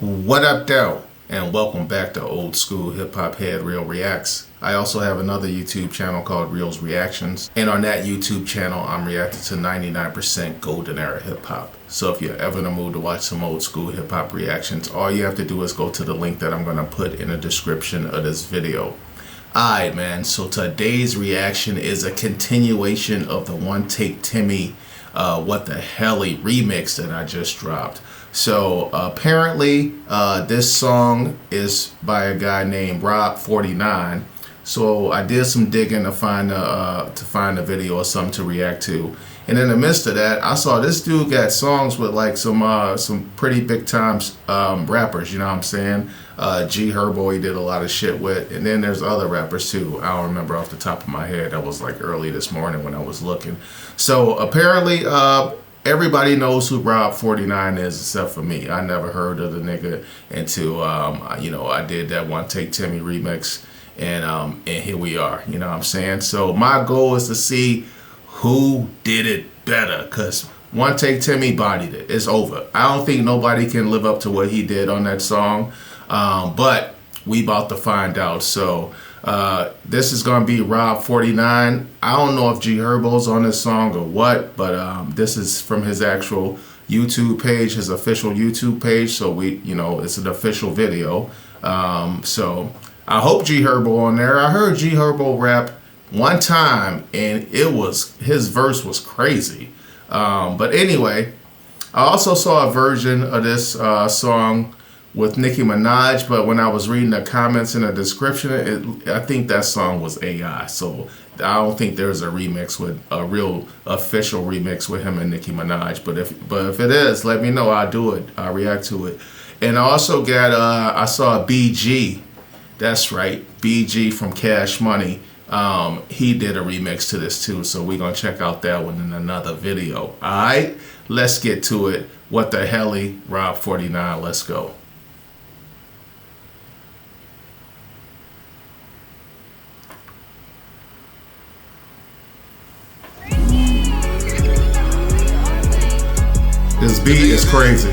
What up, though? And welcome back to Old School Hip Hop Head Real Reacts. I also have another YouTube channel called Real's Reactions. And on that YouTube channel, I'm reacting to 99% golden era hip hop. So if you're ever in the mood to watch some old school hip hop reactions, all you have to do is go to the link that I'm going to put in the description of this video. Alright, man, so today's reaction is a continuation of the One Take Timmy WTHelly remix that I just dropped. So apparently this song is by a guy named Rob49. So I did some digging to find a video or something to react to. And in the midst of that, I saw this dude got songs with like some pretty big time rappers, you know what I'm saying? G Herbo he did a lot of shit with, and then there's other rappers too. I don't remember off the top of my head. That was like early this morning when I was looking. So apparently everybody knows who Rob49 is except for me. I never heard of the nigga until I did that One Take Timmy remix, and here we are, you know what I'm saying? So my goal is to see who did it better, because One Take Timmy bodied it. It's over. I don't think nobody can live up to what he did on that song, but we about to find out. So this is gonna be Rob49. I don't know if G Herbo's on this song or what, but this is from his actual YouTube page, his official YouTube page. So it's an official video. So I hope G Herbo on there. I heard G Herbo rap one time and his verse was crazy. But anyway, I also saw a version of this song with Nicki Minaj, but when I was reading the comments in the description, I think that song was AI. So I don't think there's a remix with a real official remix with him and Nicki Minaj. But if it is, let me know. I'll do it. I'll react to it. And I also got I saw BG. That's right, BG from Cash Money. He did a remix to this too. So we're gonna check out that one in another video. All right, let's get to it. WTHelly, Rob49. Let's go. This beat is crazy.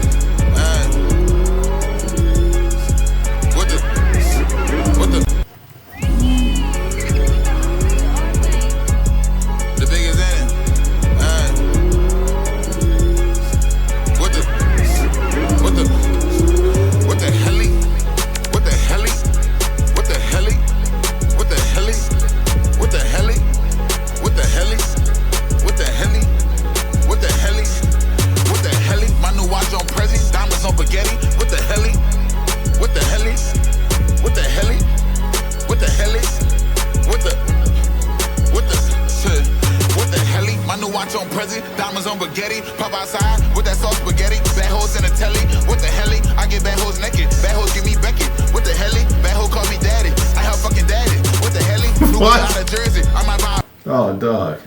On Prezi, diamonds on spaghetti, pop outside with that sauce spaghetti, bad hoes in the telly, what the helly, I get bad hoes naked, bad hoes give me Beckett, what the helly, bad hoe call me daddy, I help fucking daddy, what the helly, new out of Jersey, I might buy. Oh dog,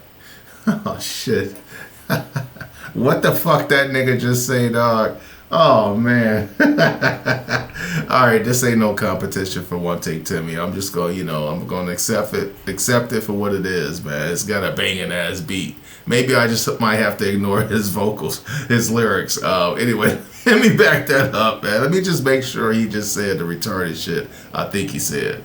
oh shit, what the fuck that nigga just say, dog? Oh man. Alright, this ain't no competition for One Take Timmy. I'm just going, I'm going to accept it for what it is, man. It's got a banging ass beat. Maybe I just might have to ignore his vocals, his lyrics. Anyway, let me back that up, man. Let me just make sure he just said the retarded shit I think he said.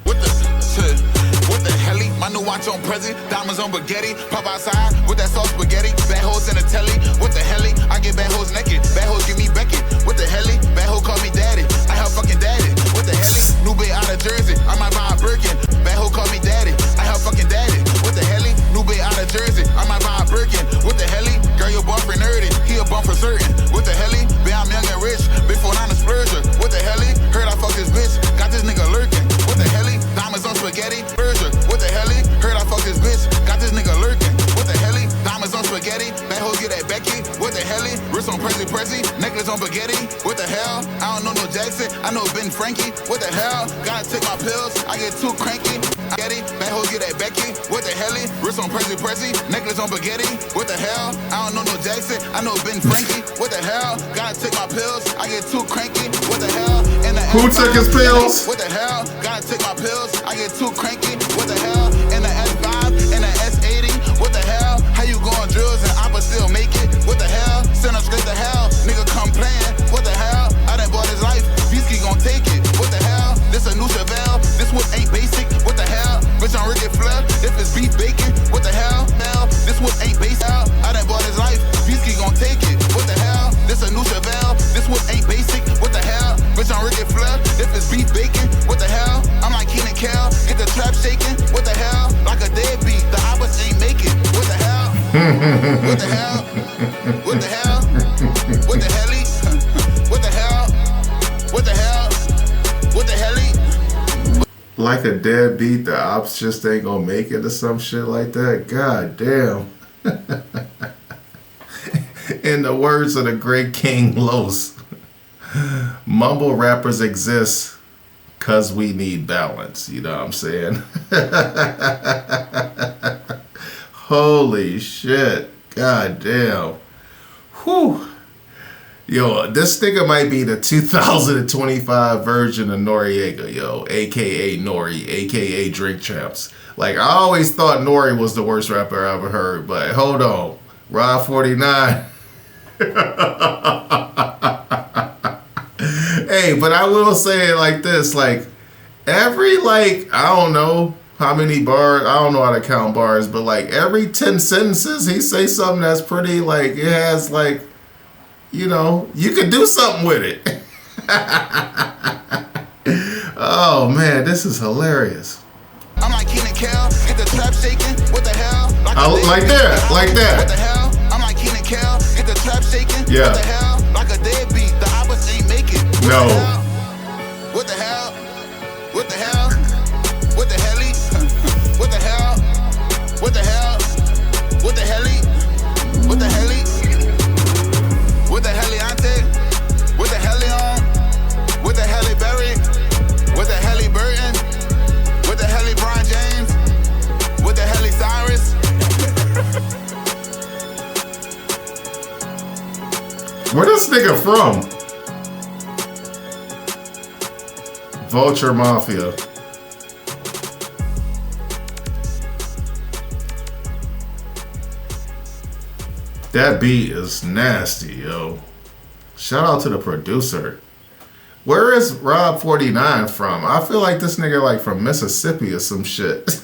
What the helly? My new watch on Prezi, diamonds on spaghetti, pop outside with that sauce spaghetti, bad hoes in the telly, what the helly? I get bad hoes naked, bad hoes give me Beckett, what the helly? Bad hoe call me daddy, I help fucking daddy, what the helly? New bitch out of Jersey, I might buy a Birkin, bad hoe call me daddy, I help fucking daddy, what the helly? New bitch out of Jersey, I might buy a Birkin, what the helly? Girl, your boyfriend nerdy, he a bum for certain, what the helly? Bitch, I'm young and rich, before I'm a splurger, what the helly? Heard I fuck this bitch, got this nigga lurking, what the helly? Diamonds on spaghetti, Berger, what the helly? Heard I fuck this bitch, got this nigga lurking, what the helly? Diamonds on spaghetti, bad hoes get that Becky, what the helly? Wrist on Prezi, necklace on spaghetti, what the hell? I don't know no Jackson, I know Ben Frankie, what the hell? Gotta take my pills, I get too cranky, spaghetti, bad hoes get that Becky, what the helly? Wrist on Prezi, necklace on spaghetti, what the hell? I don't know no Jackson, I know Ben Frankie, what the hell? Gotta take my pills, I get too cranky, what the hell? Who took his pills? What the hell? Gotta take my pills, I get too cranky, what the hell? In the S5, in the S80, what the hell? How you going drills and I'ma still make it, what the hell? Send them straight to hell, nigga come playing, what the hell? This whip ain't basic, what the hell? Bitch, I'm Ricky Flair, if it's beef bacon, what the hell? I'm like Keenan Kel, get the trap shaking, what the hell? Like a deadbeat, the hobbits ain't making, what the hell? What the hell? What the hell? What the helly? What the hell? What the hell? What the helly? Like a deadbeat, the ops just ain't gonna make it or some shit like that. God damn. In the words of the great King Los, mumble rappers exist cause we need balance. You know what I'm saying? Holy shit. God damn. Whew. Yo, this nigga might be the 2025 version of Noriega, yo, aka Nori, aka Drink Champs. Like, I always thought Nori was the worst rapper I ever heard, but hold on, Rob49. Hey, but I will say it like this, like, every, like, I don't know how many bars, I don't know how to count bars, but like every 10 sentences, he say something that's pretty, like, it has, like, you know, you could do something with it. Oh man, this is hilarious. I'm like Keenan Kel, get the trap shaking, what the hell? Like that, like that. What the hell? I'm like Keenan Kel, get the trap shaking, yeah. What the hell? Like a deadbeat, the hobbits ain't making. No. What the hell? What the hell? What the helly? What the hell? What the hell? What the helly? What the helly? What the helly Ante? What the helly on? What the helly Berry? What the helly Burton? What the helly Brian James? What the helly Cyrus? Where this nigga from? Vulture Mafia. That beat is nasty, yo. Shout out to the producer. Where is Rob49 from? I feel like this nigga like from Mississippi or some shit.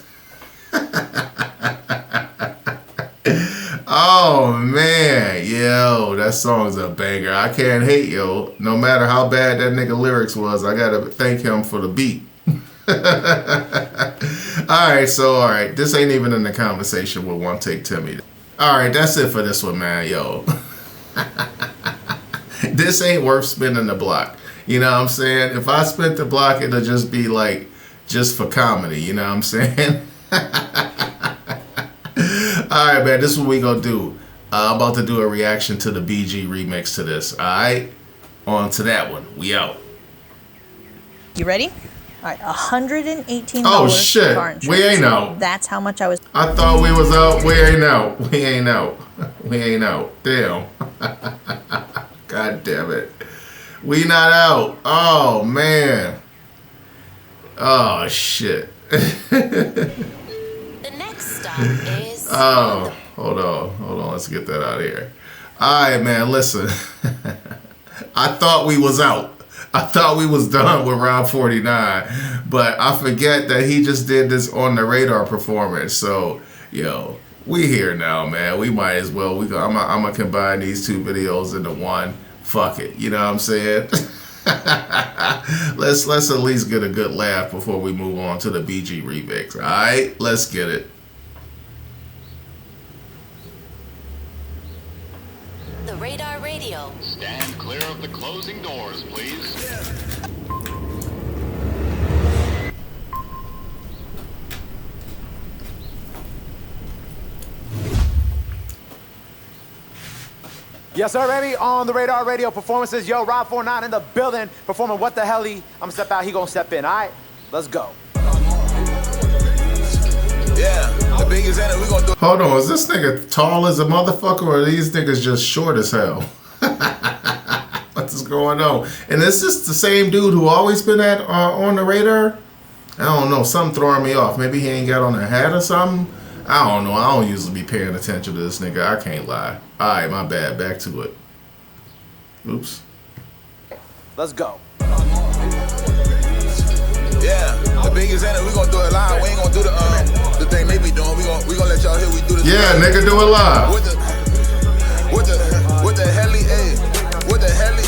Oh man, yo, that song's a banger. I can't hate, yo. No matter how bad that nigga lyrics was, I gotta thank him for the beat. Alright, this ain't even in the conversation with One Take Timmy. Alright, that's it for this one, man, yo. This ain't worth spinning the block. You know what I'm saying? If I spent the block, it'll just be like, just for comedy, you know what I'm saying? Alright, man, this is what we gonna do. I'm about to do a reaction to the BG remix to this. Alright? On to that one. We out. You ready? Alright, $118. Oh shit. We ain't out. That's how much I was. I thought we was out. We ain't out. We ain't out. We ain't out. Damn. God damn it. We not out. Oh man. Oh shit. The next stop is. Oh, hold on. Let's get that out of here. All right, man. Listen. I thought we was out. I thought we was done with Rob49, but I forget that he just did this On the Radar performance. So, yo, we here now, man. We might as well. I'm gonna combine these two videos into one. Fuck it. You know what I'm saying? Let's at least get a good laugh before we move on to the BG remix. All right, let's get it. The Radar Radio. Stand clear of the closing doors, please. Yes, sir, baby. On the Radar Radio performances, yo, Rob49 in the building, performing What the Helly. I'm gonna step out, he gonna step in, all right? Let's go. Yeah, the biggest in it, we gonna do. Hold on, is this nigga tall as a motherfucker or are these niggas just short as hell? What's going on? And is this the same dude who always been at On the Radar? I don't know, something throwing me off. Maybe he ain't got on a hat or something? I don't know, I don't usually be paying attention to this nigga, I can't lie. Alright, my bad, back to it. Oops. Let's go. Yeah, the biggest in it, we gonna do it live. We ain't gonna do the thing they be doing. We gonna let y'all hear we do this. Yeah, live. Nigga, do it live. What the helly, hey? What the helly?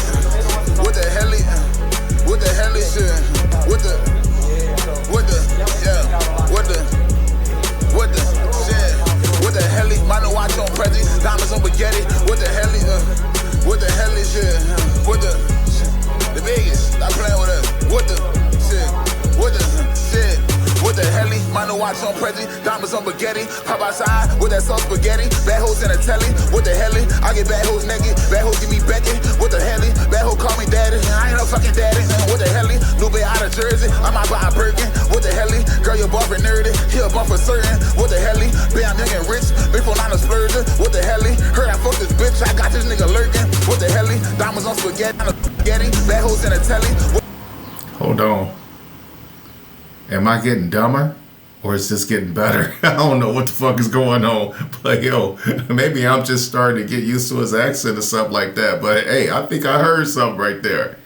Prezi, diamonds on spaghetti. Pop outside with that sauce spaghetti. Bad hoes in a telly. What the hell? I get bad hoes naked. Bad hoes give me Becky. What the hell? Bad hoe call me daddy. I ain't no fucking daddy. What the hell? New Bay out of Jersey. I might buy a Birkin. What the hell? Girl, your boyfriend nerdy. He a bump for certain. What the hell? Bam, young and rich. Big phone on a splurger. What the hell? Heard I fucked this bitch. I got this nigga lurking. What the hell? Diamonds on spaghetti. Bad hoes in a telly. Hold on. Am I getting dumber? Or is this getting better? I don't know what the fuck is going on. But yo, maybe I'm just starting to get used to his accent or something like that. But hey, I think I heard something right there.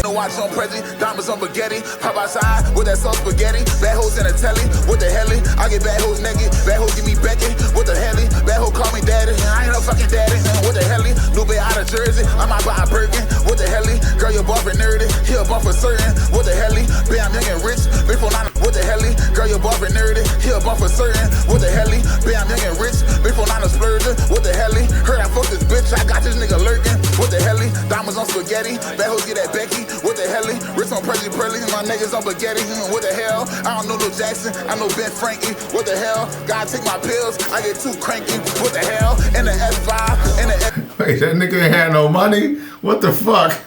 No watch on Prezi, diamonds on spaghetti. Pop outside with that sauce spaghetti. Bad hoes in a telly. What the hell? I get bad hoes naked. Bad hoes give me Becky. What the hell? Bad hoe call me daddy. I ain't no fucking daddy. What the hell? New Bay out of Jersey. I might buy a Birkin. What the hell? Girl, your boyfriend nerdy. He a bump for certain. What the hell? Bam, young and rich. Big phone on. What the hell? Girl, your boyfriend nerdy. He a bump for certain. What the hell? Bam, young and rich. Big phone on a splurger. What the hell? Heard I fucked this bitch. I got this nigga lurking. What the hell? Diamonds on spaghetti. Bad hoes get that Becky. What the hell? Rich on Prezi Pearly, my niggas on spaghetti. What the hell? I don't know no Jackson, I know Ben Frankie. What the hell? Gotta take my pills, I get too cranky. What the hell? In the S5, in the S. Wait, that nigga ain't had no money? What the fuck?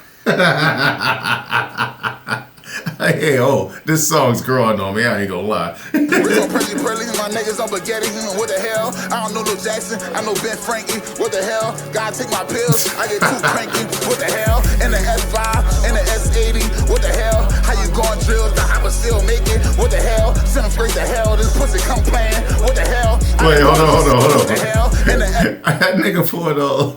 Hey, oh, this song's growing on me, I ain't gonna lie. Rich on Prezi Pearly, my niggas on spaghetti. What the hell? I don't know no Jackson, I know Ben Frankie. What the hell? Gotta take my pills, I get too cranky. What the hell? In the S5, in the S80. What the hell? How you going drills? The hopper still make it. What the hell? Send them straight to hell. This pussy come playing. What the hell? Wait, hold on. What the hell? That nigga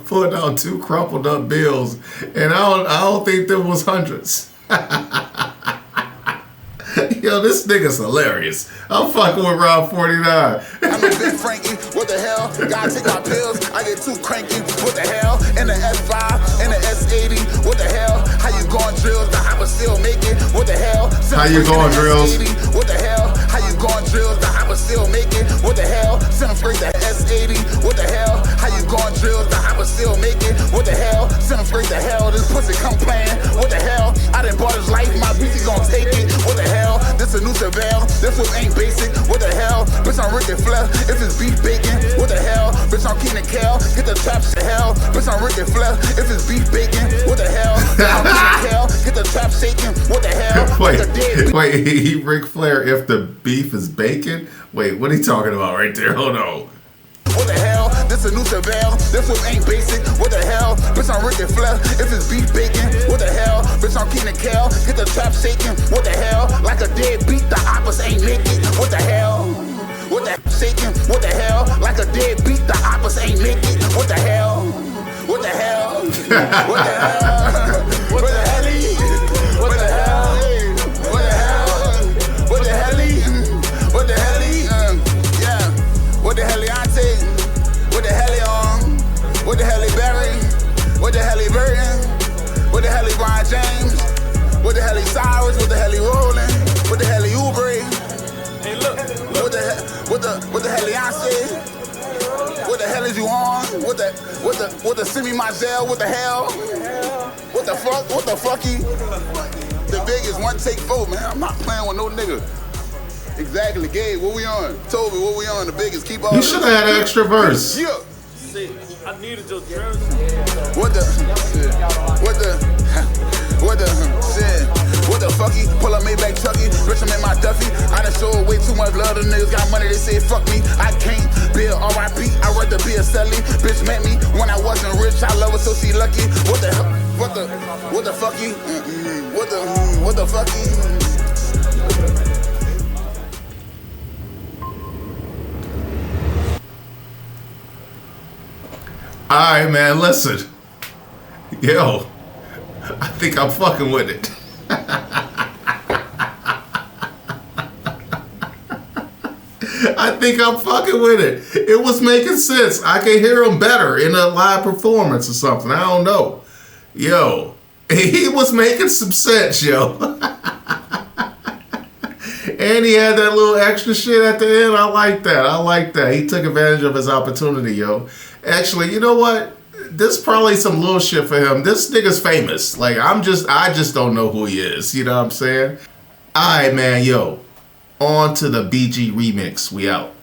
pulled out 2 crumpled up bills, and I don't think there was hundreds. Yo, this nigga's hilarious. I'm fucking with Rob49. I'm a big Frankie. What the hell? Gotta take my pills. I get too cranky. What the hell? In the S5, in the S80. What the hell? How you going drills? The hopper still make it. What the hell? How you going drills? What the hell? How you going drills? The hopper still make it. What the hell? Send them straight to S80. What the hell? How you going drills? The hopper still make it. What the hell? Send them straight to hell. This pussy come playing. What the hell? I done bought his life. My bitch gon' take it. What the hell? This a new Chevelle. This one ain't basic. What the hell? Bitch, I'm Rick and Flair. If it's beef bacon. What the hell? Bitch, I'm Keenan Kel. Get the trap to hell. Bitch, I'm Rick and Flair. If it's beef bacon. What the hell? I'm Keenan Kel. Get the trap shaking. What the hell? Wait, he Ric Flair if the beef is bacon? Wait, what are you talking about right there? Hold on. What the hell? This a new Chevelle. This one ain't basic. What the hell? Bitch, I'm Rick and Flair. If it's beef bacon. What the hell? Bitch, I'm Keenan Kel. Get the trap shaking. What the hell? Like a dead beat, the oppas ain't naked. What the hell? What the shaking? What the hell? Like a dead beat, the oppas ain't naked. What the hell? What the hell? What the hell? What the hell? What the hell? What the hell? What the hell? What the hell? Yeah. What the hell I take? What the hell on? What the hell Barry? What the hell Burton? What the hell Brian James? What the hell Cyrus? What the hell Rolling? What the hell Ubre? Hey look. What the hell I say? What the hell is you on? What the Simi Mazel? What the hell? What the fuck? What the fucky? The biggest one take 4, man. I'm not playing with no nigga. Exactly, Gabe, what we on? Toby, what we on? The biggest, keep on. You should have had an extra verse. Yeah. See, I needed your jersey. What the shit? What the fucky? Pull up Maybach Trucky, rich I'm in my Duffy. I done showed way too much love. The niggas got money, they say fuck me. I can't be a R.I.P. I'd rather be a Sally. Bitch met me when I wasn't rich. I love her so she lucky. What the fucky? What the fucky? Alright, man, listen. Yo, I think I'm fucking with it. I think I'm fucking with it. It was making sense. I can hear him better in a live performance or something. I don't know. Yo, he was making some sense, yo. And he had that little extra shit at the end. I like that. He took advantage of his opportunity, yo. Actually, you know what? This is probably some little shit for him. This nigga's famous. Like, I just don't know who he is. You know what I'm saying? Alright, man, yo. On to the BG remix. We out.